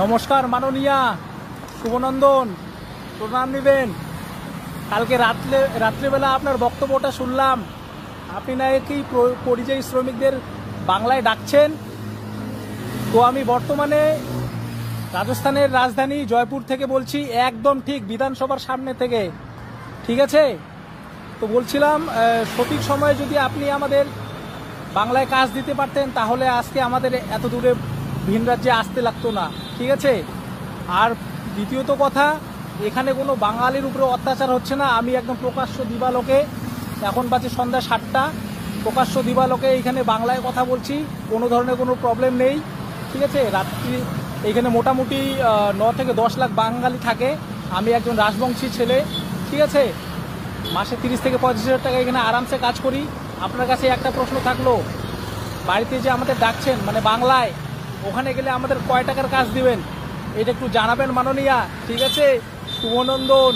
নমস্কার মাননীয়া শুভনন্দন, প্রণাম নেবেন। কালকে রাত্রেবেলা আপনার বক্তব্যটা শুনলাম, আপনি নাকি পরিযায়ী শ্রমিকদের বাংলায় ডাকছেন। তো আমি বর্তমানে রাজস্থানের রাজধানী জয়পুর থেকে বলছি, একদম ঠিক বিধানসভার সামনে থেকে, ঠিক আছে। তো বলছিলাম সঠিক সময়ে যদি আপনি আমাদের বাংলায় কাজ দিতে পারতেন তাহলে আজকে আমাদের এত দূরে ভিন রাজ্যে আসতে লাগতো না, ঠিক আছে। আর দ্বিতীয়ত কথা, এখানে কোনো বাঙালির উপরে অত্যাচার হচ্ছে না। আমি একদম প্রকাশ্য দিবালোকে, এখন বাজে সন্ধ্যা 7টা, প্রকাশ্য দিবালোকে এইখানে বাংলায় কথা বলছি, কোনো ধরনের কোনো প্রবলেম নেই, ঠিক আছে। রাত্রি এইখানে মোটামুটি 9 থেকে 10 লাখ বাঙালি থাকে। আমি একজন রাজবংশী ছেলে, ঠিক আছে। মাসে 30 থেকে 35 হাজার টাকা এখানে আরামসে কাজ করি। আপনার কাছে একটা প্রশ্ন থাকলো, বাড়িতে যে আমাদের ডাকছেন মানে বাংলায়, ওখানে গেলে আমাদের কয় টাকার কাজ দিবেন এটা একটু জানাবেন মাননীয়া, ঠিক আছে। শুভনন্দন।